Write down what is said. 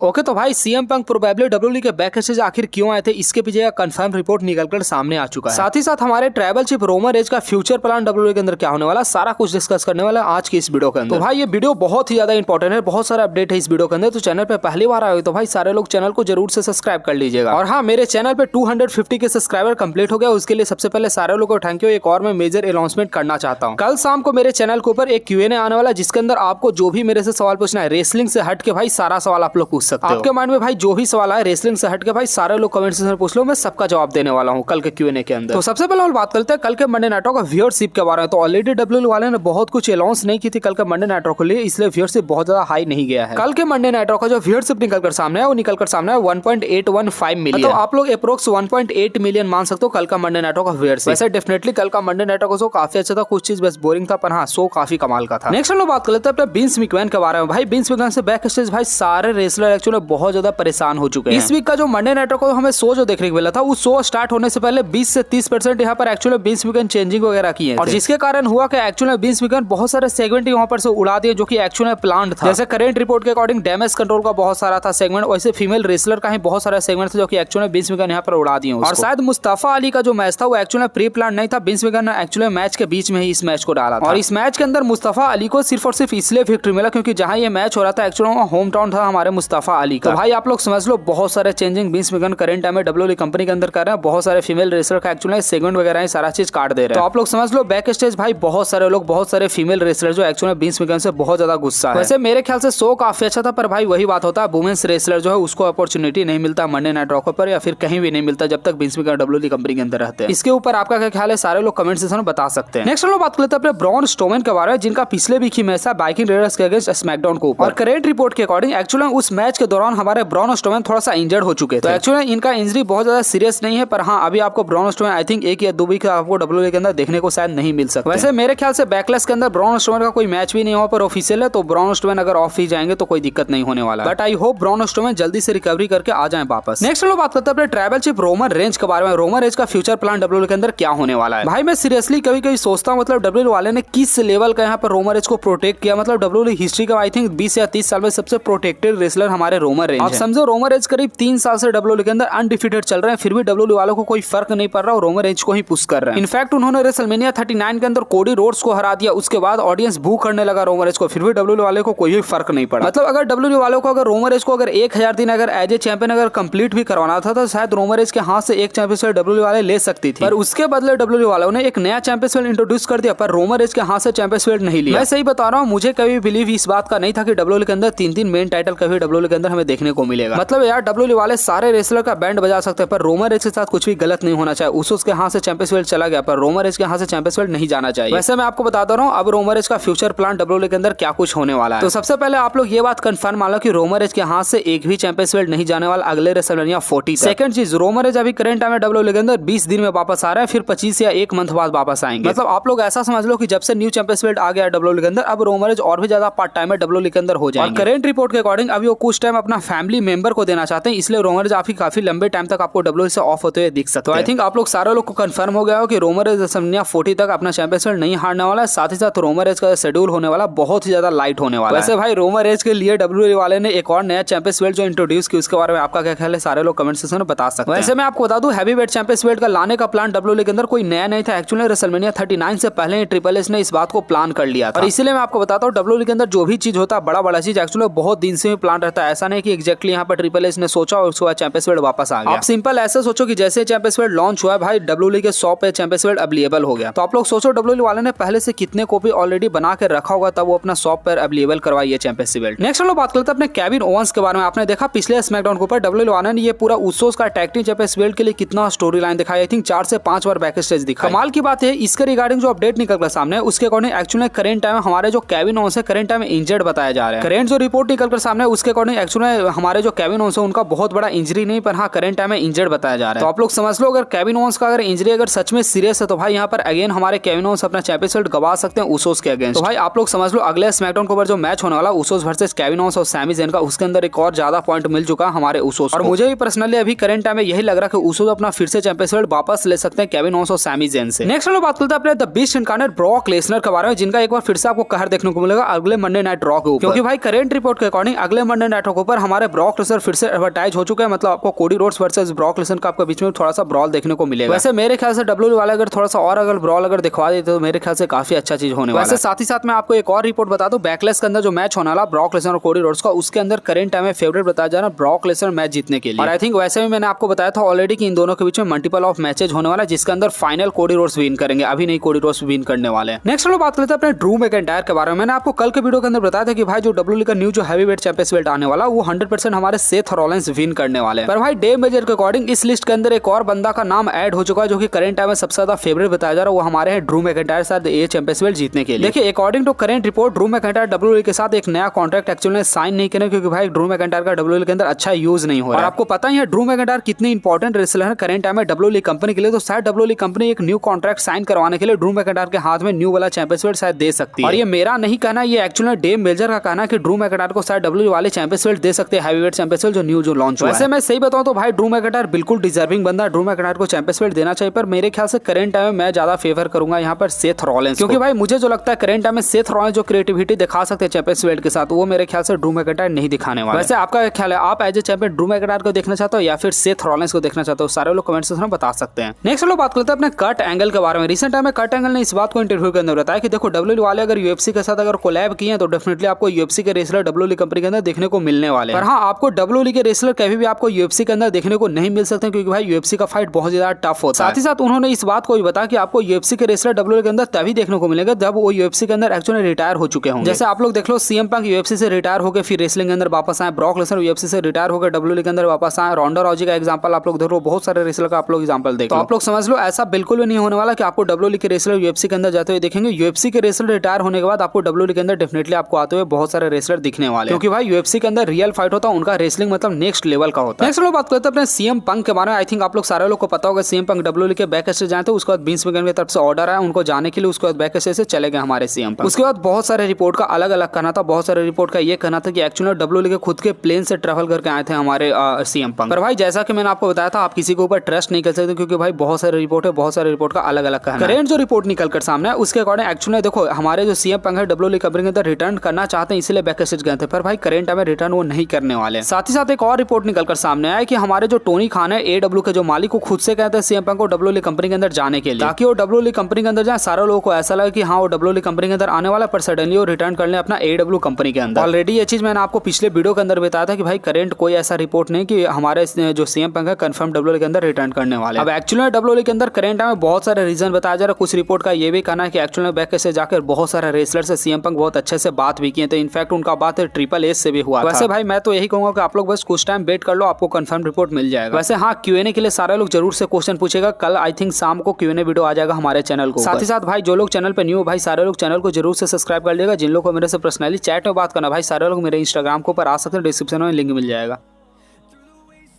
Okay तो भाई CM Punk probably WWE के बैक स्टेज आखिर क्यों आए थे, इसके पीछे का कंफर्म रिपोर्ट निकलकर सामने आ चुका है। साथ ही साथ हमारे ट्राइबल चीफ रोमन रेंज का फ्यूचर प्लान डब्ल्यूडब्ल्यूई के अंदर क्या होने वाला, सारा कुछ डिस्कस करने वाला आज की इस वीडियो के अंदर। तो भाई ये वीडियो बहुत ही ज्यादा इंपॉर्टेंट है, बहुत सारा अपडेट है इस वीडियो के अंदर। तो चैनल पे पहली बार आए तो भाई सारे लोग चैनल को जरूर से सब्सक्राइब कर लीजिएगा। और हाँ, मेरे चैनल पे 250 के सब्सक्राइबर कंप्लीट हो गया, उसके लिए सबसे पहले सारे लोगों को थैंक यू। एक और मैं मेजर अनाउंसमेंट करना चाहता हूँ, कल शाम को मेरे चैनल के ऊपर एक Q&A आने वाला, जिसके अंदर आपको जो भी मेरे से सवाल पूछना है, रेसलिंग से हट के भाई सारा सवाल आप लोग पूछ सकते हो। आपके माइंड में भाई जो भी सवाल आए रेसलिंग से हट के भाई सारे लोग कमेंट सेक्शन में पूछ लो, मैं सबका जवाब देने वाला हूँ कल के Q&A के अंदर। तो सबसे पहले हम बात करते हैं कल के मंडे नाइट रॉ का व्यूअरशिप के बारे में। तो ऑलरेडी डब्ल्यूडब्ल्यूई वाले ने बहुत कुछ अनाउंस नहीं की थी कल के मंडे नाइट रॉ के लिए, इसलिए व्यूअरशिप बहुत ज्यादा हाई नहीं गया है। कल के मंडे नाइट रॉ का जो व्यूअरशिप निकलकर सामने है वो निकलकर सामने है 1.815 मिलियन। तो आप लोग अप्रोक्स 1.8 मिलियन मान सकते हो कल का मंडे नाइट रॉ का व्यूअरशिप। वैसे डेफिनेटली कल का मंडे नाइट रॉ का शो काफी अच्छा था, कुछ चीज बस बोरिंग था, पर हाँ शो काफी कमाल का था। नेक्स्ट हम लोग बात कर लेते हैं अपने विंस मैकमैन के बारे में। भाई विंस मैकमैन से बैक स्टेज भाई सारे रेसलर एक्चुअली बहुत ज्यादा परेशान हो चुके हैं। इस वीक का जो मंडे नाइट रॉ को हमें शो जो देखने को मिला था, उस शो स्टार्ट होने से पहले 20 से 30% यहाँ पर एक्चुअली विंस मैकमैन चेंजिंग वगैरह की है, और जिसके कारण हुआ कि एक्चुअली विंस मैकमैन बहुत सारे सेगमेंट यहाँ पर से उड़ा दिए जो कि एक्चुअली प्लान था। जैसे करंट रिपोर्ट के अकॉर्डिंग डैमेज कंट्रोल का बहुत सारा था सेगमेंट, वैसे फीमेल रेसलर का ही बहुत सारा सेगमेंट था जो कि एक्चुअली विंस मैकमैन यहाँ पर उड़ा दिए। और शायद मुस्तफा अली का जो मैच था वो एक्चुअली प्री प्लान नहीं था, विंस मैकमैन ने एक्चुअली मैच के बीच में ही इस मैच को डाला था। और इस मैच के अंदर मुस्तफा अली को सिर्फ और सिर्फ इसलिए विक्ट्री मिला क्योंकि जहां ये मैच हो रहा था एक्चुअली वहां होम टाउन था हमारे मुस्तफा अली का। तो भाई आप लोग समझ लो बहुत सारे changing Vince McMahon current time में डब्ल्यूडब्ल्यूई कंपनी के अंदर कर रहे हैं, बहुत सारे फीमेल रेसलर का एक्चुअली सेगमेंट वगैरह सारा चीज काट दे रहे हैं। तो आप लोग समझ लो बैक स्टेज भाई बहुत सारे लोग, बहुत सारे फीमेल रेसलर जो एक्चुअली विंस मैकमैन से बहुत ज्यादा गुस्सा है। वैसे मेरे ख्याल से शो काफी अच्छा था, पर भाई वही बात होता है वुमेन्स रेसलर जो है उसको अपॉर्चुनिटी नहीं मिलता मंडे नाइट रॉ पर, या फिर कहीं भी नहीं मिलता जब तक विंस मैकमैन डब्ल्यूडब्ल्यूई कंपनी के अंदर रहते हैं। इसके ऊपर आपका क्या ख्याल है, सारे लोग कमेंट सेक्शन में बता सकते हैं। नेक्स्ट हम लोग बात करते हैं अपने ब्रॉन स्ट्रोमैन के बारे में, जिनका पिछले वीक ही मैच था वाइकिंग रेडर्स के अगेंस्ट स्मैकडाउन के ऊपर। और करंट रिपोर्ट के अकॉर्डिंग एक्चुअली उस मैच के दौरान हमारे ब्रॉन स्ट्रोमैन थोड़ा सा इंजर्ड हो चुके थे। तो एक्चुअली इनका इंजरी बहुत ज्यादा सीरियस नहीं है, पर हाँ अभी आपको ब्रॉन स्ट्रोमैन आई थिंक 1 या 2 वीक आपको डब्ल्यूडब्ल्यूई के अंदर देखने को शायद नहीं मिल सकता। वैसे मेरे ख्याल से बैकलेस के अंदर ब्रॉन स्ट्रोमैन का कोई मैच भी नहीं हुआ पर ऑफिशियल है, तो ब्रॉन स्ट्रोमैन अगर ऑफ ही जाएंगे तो कोई दिक्कत नहीं होने वाला। But I hope Braun Strowman जल्दी से रिकवरी करके आ जाए वापस। नेक्स्ट हम लोग बात करते हैं अपने ट्राइबल चीफ रोमन रेंज के बारे में। रोमन रेंज का फ्यूचर प्लान डब्ल्यूडब्ल्यूई के अंदर क्या होने वाला है। भाई मैं सीरियसली कभी कभी सोचता हूँ मतलब डब्ल्यूडब्ल्यूई वाले ने किस लेवल का यहाँ पर रोमन रेंज को प्रोटेक्ट किया। मतलब डब्ल्यूडब्ल्यूई हिस्ट्री का आई थिंक 20 या 30 साल में सबसे प्रोटेक्टेड रेसलर हमारे रोमन रेंज। आप समझो रोमन रेंज करीब 3 साल से डब्ल्यूडब्ल्यूई के अंदर अनडिफिटेड चल रहे हैं, फिर भी डब्ल्यूडब्ल्यूई वालों को कोई फर्क नहीं पड़ रहा और रोमन रेंज को ही पुश कर रहे हैं। इनफैक्ट उन्होंने रेसलमेनिया 39 के अंदर कोडी रोड्स को हरा दिया, उसके बाद ऑडियंस बू करने लगा रोमन रेंज को, फिर भी डब्ल्यूडब्ल्यूई वाले को कोई फर्क नहीं पड़ा। मतलब अगर डब्ल्यूडब्ल्यूई वालों को अगर रोमन रेंज को अगर 1000 दिन अगर एज ए चैंपियन अगर कंप्लीट भी करवाना था तो शायद रोमन रेंज के हाथ से एक चैंपियनशिप डब्ल्यूडब्ल्यूई वाले ले सकती थी, पर उसके बदले डब्ल्यूडब्ल्यूई वालों ने एक नया चैंपियनशिप इंट्रोड्यूस कर दिया, पर रोमन रेंज के हाथ से चैंपियनशिप नहीं लिया। मैं सही बता रहा हूँ, मुझे कभी बिलीव इस बात का नहीं था कि डब्ल्यूडब्ल्यूई के अंदर 3 मेन टाइटल कभी डब्ल्यूडब्ल्यूई के अंदर हमें देखने को मिलेगा। मतलब यार डब्ल्यूडब्ल्यूई वाले सारे रेसलर का बैंड बजा सकते हैं, पर रोमन रेंज के साथ कुछ भी गलत नहीं होना चाहिए। उसके हाथ से चैंपियनशिप चला गया, पर रोमन रेंज के हाथ से चैंपियनशिप नहीं जाना चाहिए। वैसे मैं आपको बता रहा हूँ अब रोमन रेंज का फ्यूचर प्लान डब्ल्यूडब्ल्यूई के अंदर क्या कुछ होने वाला है। तो सबसे पहले आप लोग ये बात कंफर्म मान लो कि रोमन रेंज के हाथ से एक भी चैंपियनशिप नहीं जाने वाला अगले रेसलमेनिया 40। सेकंड चीज, रोमन रेंज अभी करंट टाइम में डब्ल्यूडब्ल्यूई के अंदर 20 दिन में वापस आ रहे हैं, फिर 25 या 1 मंथ बाद वापस आएंगे। मतलब आप लोग ऐसा समझ लो कि जब से न्यू चैंपियनशिप आ गया डब्ल्यूडब्ल्यूई के अंदर, अब रोमन रेंज और भी ज्यादा पार्ट टाइम में डब्ल्यूडब्ल्यूई के अंदर हो जाएंगे। और करंट रिपोर्ट के अकॉर्डिंग अभी वो कुछ टाइम अपना फैमिली मेंबर को देना चाहते हैं, इसलिए रोमन रेंज काफी लंबे टाइम तक आपको डब्ल्यूडब्ल्यूई से ऑफ होते हुए दिख सकते हैं। आई थिंक आप लोग सारे लोग को कंफर्म हो गया हो कि रोमन रेंज रेसलमेनिया 40 तक अपना चैंपियनशिप नहीं हारने वाला है। साथ ही साथ रोमन रेंज का शेड्यूल होने वाला बहुत ही ज्यादा लाइट होने वाला है। वैसे भाई रोमन रेंज के लिए डब्ल्यूडब्ल्यूई वाले ने एक और नया चैंपियनशिप जो इंट्रोड्यूस की, उसके बारे में आपका क्या ख्याल है, सारे लोग कमेंट सेक्शन में बता सकते हैं। वैसे मैं आपको बता दूं हैवीवेट चैंपियनशिप का लाने का प्लान डब्ल्यूडब्ल्यूई के अंदर कोई नया नहीं था। एक्चुअली रेसलमेनिया 39 से पहले ही ट्रिपल एच ने इस बात को प्लान कर लिया था, और इसीलिए मैं आपको बताता हूं डब्ल्यूडब्ल्यूई के अंदर जो भी चीज होता है बड़ा चीज एक्चुअली बहुत दिन से प्लान रहता है। ऐसा नहीं कि एक्जैक्टली यहाँ पर ट्रिपल एच ने सोचा और उसके बाद चैंपियनशिप वापस आ गया। आप सिंपल ऐसे सोचो कि जैसे चैंपियनशिप लॉन्च हुआ है भाई डब्ल्यूडब्ल्यूई के शॉप पे चैंपियनशिप अवेलेबल हो गया, तो आप लोग सोचो डब्ल्यूडब्ल्यूई वाले ने पहले से कितने कॉपी ऑलरेडी बना के रखा होगा तब वो अपना शॉप पर अवेलेबल करवाई है चैंपियनशिप। नेक्स्ट हम लोग बात करते हैं अपने केविन ओवेंस के बारे में। आपने देखा पिछले स्मैकडाउन के ऊपर डब्ल्यूडब्ल्यूई वाले ने ये पूरा उसोस का टैग टीम चैंपियनशिप के लिए कितना स्टोरी लाइन दिखाई, आई थिंक 4 से 5 बार बैक स्टेज दिखा। कमाल की बात है इसके रिगार्डिंग जो अपडेट निकल कर सामने उसके अकॉर्डिंग एक्चुअली करंट टाइम हमारे जो केविन ओवेंस है करंट टाइम इंजर्ड बताया जा रहा है। करंट जो रिपोर्ट निकल कर सामने उसके अकॉर्डिंग एक्चुअली हमारे जो केविन ओवेंस है उनका बहुत बड़ा इंजरी नहीं, पर हाँ करंट टाइम में इंजर्ड बताया जा रहा है। तो आप लोग समझ लो अगर केविन ओवेंस का अगर इंजरी अगर सच में सीरियस है तो भाई यहाँ पर अगेन हमारे केविन ओवेंस अपना चैंपियनशिप गवा सकते हैं उसोस के अगेंस्ट। तो भाई आप लोग समझ लो अगले स्मैकडाउन के ऊपर जो मैच होने वाला उसोस वर्सेस केविन ओवेंस और सैमी ज़ेन का, उसके अंदर एक और ज्यादा पॉइंट मिल चुका हमारे उसोस। और मुझे भी पर्सनली अभी करंट टाइम में यही लग रहा है कि उसोस अपना फिर से चैंपियनशिप वापस ले सकते हैं केविन ओवेंस और सैमी ज़ेन से। नेक्स्ट हम लोग बात करते हैं अपने the beast incarnate Brock Lesnar के बारे में, जिनका एक बार फिर से आपको कहर देखने को मिलेगा अगले मंडे नाइट रॉ के ऊपर, क्योंकि भाई करंट रिपोर्ट के अकॉर्डिंग अगले मंडे नाइट मैटर के ऊपर हमारे ब्रॉक लेसनर फिर से एडवर्टाइज हो चुके हैं, मतलब आपको Cody Rhodes versus Brock Lesnar का आपको बीच में थोड़ा सा ब्रॉल देखने को मिलेगा। वैसे मेरे ख्याल से डब्ल्यूडब्ल्यूई वाले अगर थोड़ा सा और अगर ब्रॉल अगर दिखवा देते तो मेरे ख्याल से काफी अच्छा चीज होने वाला है। वैसे साथ ही साथ मैं आपको एक और रिपोर्ट बता दूं, बैकलेस के अंदर जो मैच होने वाला ब्रॉक लेसनर और कोडी रोड्स का, उसके अंदर करंट टाइम में फेवरेट बताया जा रहा है ब्रॉक लेसनर मैच जीतने के लिए। और आई थिंक वैसे भी मैंने आपको बताया था ऑलरेडी कि इन दोनों के बीच में मल्टीपल ऑफ मैचेज होने वाला है, जिसके अंदर फाइनल कोडी रोड्स विन करेंगे, अभी नहीं कोडी रोड्स विन करने वाले हैं। नेक्स्ट हम लोग बात करते हैं अपने ड्रू मैकिंटायर के बारे में। मैंने आपको कल के वीडियो के अंदर बताया था कि भाई जो डब्ल्यूडब्ल्यूई का न्यू जो हैवीवेट चैंपियंस बेल्ट आने वाला वो 100% हमारे सेथ रॉलिंस विन करने वाले हैं। पर भाई डे मेजर के अकॉर्डिंग इस लिस्ट के अंदर एक और बंदा का नाम ऐड हो चुका है जो कि करंट टाइम में सबसे ज्यादा फेवरेट बताया जा रहा है, वो हमारे हैं ड्रू मैकिंटायर साथ ये चैंपियंस बेल्ट जीतने के लिए। देखिए according to current report Drew McIntyre WWE के साथ एक नया कॉन्ट्रैक्ट एक्चुअली साइन नहीं करें, क्योंकि भाई ड्रू मैकिंटायर का डब्ल्यूडब्ल्यूई के अंदर अच्छा यूज नहीं हो रहा है। और आपको पता ही है ड्रू मैकिंटायर कितनी इंपॉर्टेंट रेसलर है करंट टाइम में डब्ल्यूडब्ल्यूई कंपनी के लिए, तो शायद डब्ल्यूडब्ल्यूई कंपनी एक न्यू कॉन्ट्रैक्ट साइन करवाने के लिए ड्रू मैकिंटायर के हाथ में न्यू वाला चैंपियंस बेल्ट शायद दे सकती है। और ये मेरा नहीं कहना, ये एक्चुअली डेव मेजर का कहना है कि ड्रू मैकिंटायर को शायद डब्ल्यूडब्ल्यूई वाले चैंपियंस बेल्ट दे सकते हैं, हैवीवेट चैंपियंस बेल्ट जो न्यू जो लॉन्च हुआ है। वैसे मैं सही बताऊं तो भाई ड्रू मैकिंटायर बिल्कुल डिजर्विंग बंदा है, ड्रू मैकिंटायर को चैंपियंस बेल्ट देना चाहिए। पर मेरे ख्याल से करंट टाइम में मैं ज्यादा फेवर करूंगा यहाँ पर सेथ रॉलिंस, क्योंकि भाई मुझे जो लगता है करंट टाइम में सेथ रॉलिंस जो क्रिएटिविटी दिखा सकते हैं चैंपियंस बेल्ट के साथ, वो मेरे ख्याल से ड्रू मैकिंटायर नहीं दिखाने वाला। वैसे आपका क्या ख्याल है, आप as a champion Drew McIntyre को देखना चाहते हो या फिर सेथ रॉलिंस को देखना चाहते हो? सारे लोग कमेंट सेक्शन में बता सकते हैं। नेक्स्ट लोग बात करते हैं अपने कर्ट एंगल के बारे में। रिसेंट टाइम में कर्ट एंगल ने इस बात को इंटरव्यू के अंदर बताया कि देखो डब्ल्यूडब्ल्यूई वाले अगर यूएफसी के साथ अगर कोलैब किए हैं तो डेफिनेटली आपको यूएफसी के रेसलर डब्ल्यूडब्ल्यूई कंपनी के अंदर देखने को मिलने वाले हैं। पर हाँ, आपको डब्ल्यूडब्ल्यूई के रेसलर कभी भी आपको यूएफसी के अंदर देखने को नहीं मिल सकते, क्योंकि भाई यूएफसी का फाइट बहुत ज्यादा टफ होता है। साथ ही साथ उन्होंने इस बात को भी बताया कि आपको यूएफसी के रेसलर डब्ल्यूडब्ल्यूई के अंदर तभी देखने को मिलेगा जब वो यूएफसी के अंदर एक्चुअली रिटायर हो चुके होंगे। जैसे आप लोग देख लो सीएम पंक यूएफसी से रिटायर होकर फिर रेसलिंग के अंदर वापस आए, ब्रॉक लेसनर यूएफसी से रिटायर होकर डब्ल्यूडब्ल्यूई के अंदर वापस आए, रोंडा रॉजी का एग्जांपल आप लोग देख लो, बहुत सारे रेसलर का आप लोग एग्जांपल देख लो। आप लोग समझ लो ऐसा बिल्कुल भी नहीं होने वाला कि आपको डब्ल्यूडब्ल्यूई के रेसलर यूएफसी के अंदर जाते हुए देखेंगे। यूएफसी के रेसलर रिटायर होने के बाद आपको डब्ल्यूडब्ल्यूई के अंदर डेफिनेटली आपको आते हुए बहुत सारे रेसलर दिखने वाले, क्योंकि भाई यूएफसी के अंदर रियल फाइट होता है, उनका रेसलिंग मतलब नेक्स्ट लेवल का होता है। नेक्स्ट लोग बात करते हैं अपने सीएम पंक के बारे में। आई थिंक आप लोग सारे लोग को पता होगा सीएम पंक डब्ल्यूडब्ल्यूई के बैक स्टेज जाते, उसके बाद विंस मैकमैन की तरफ से ऑर्डर आया उनको जाने के लिए, उसके बाद बैक स्टेज से चले गए हमारे सीएम पंक। उसके बाद बहुत सारे रिपोर्ट का अलग अलग कहना था, बहुत सारे रिपोर्ट का ये कहना था कि एक्चुअली डब्ल्यूडब्ल्यूई के खुद के प्लेन से ट्रैवल करके आए थे हमारे सीएम पंक। पर भाई जैसा कि मैंने आपको बताया था, आप किसी के ऊपर ट्रस्ट नहीं कर सकते, क्योंकि भाई बहुत सारे रिपोर्ट है, बहुत सारे रिपोर्ट का अलग अलग कहना है। करंट जो रिपोर्ट निकल कर सामने है उसके अकॉर्डिंग एक्चुअली देखो हमारे जो सीएम पंक है डब्ल्यूडब्ल्यूई कंपनी के अंदर रिटर्न करना चाहते हैं, इसलिए बैक स्टेज गए थे, पर भाई करंट में रिटर्न वो नहीं करने वाले। साथ ही साथ एक और रिपोर्ट निकल कर सामने आया कि हमारे जो टोनी खान है एडब्ल्यू के जो मालिक, को खुद से कहते हैं सीएम पंक को डब्ल्यूडब्ल्यूई कंपनी के अंदर जाने के लिए, ताकि वो डब्ल्यूडब्ल्यूई कंपनी के अंदर जाए। सारे लोगों को ऐसा लगा कि हाँ वो डब्ल्यूडब्ल्यूई कंपनी के अंदर आने वाला, पर सडनली वो रिटर्न कर ले अपना एडब्ल्यू कंपनी के अंदर। ऑलरेडी ये चीज मैंने आपको पिछले वीडियो के अंदर बताया था कि भाई करंट कोई ऐसा रिपोर्ट नहीं कि हमारे जो सीएम पंक है कंफर्म डब्ल्यूडब्ल्यूई के अंदर रिटर्न करने वाले। अब एक्चुअली डब्ल्यूडब्ल्यूई के अंदर करंट में बहुत सारे रीजन बताया जा रहा है। कुछ रिपोर्ट का ये भी कहना है कि एक्चुअली बैक से जाकर बहुत सारे रेसलर से सीएम पंक बहुत अच्छे से बात भी किए थे, इनफैक्ट उनका बात ट्रिपल एस से भी हुआ। वैसे भाई मैं तो यही कहूंगा कि आप लोग बस कुछ टाइम वेट कर लो, आपको कंफर्म रिपोर्ट मिल जाएगा। वैसे हाँ, क्यूएनए के लिए सारे लोग जरूर से क्वेश्चन पूछेगा, कल आई थिंक शाम को क्यूएनए वीडियो आ जाएगा हमारे चैनल को। साथ ही साथ भाई जो लोग चैनल पे न्यू, भाई सारे लोग चैनल को जरूर से सब्सक्राइब कर लीजिएगा। जिन लोग को मेरे से पर्सनली चैट में बात करना, भाई सारे लोग मेरे इंस्टाग्राम के ऊपर आ सकते हैं, डिस्क्रिप्शन में लिंक मिल जाएगा।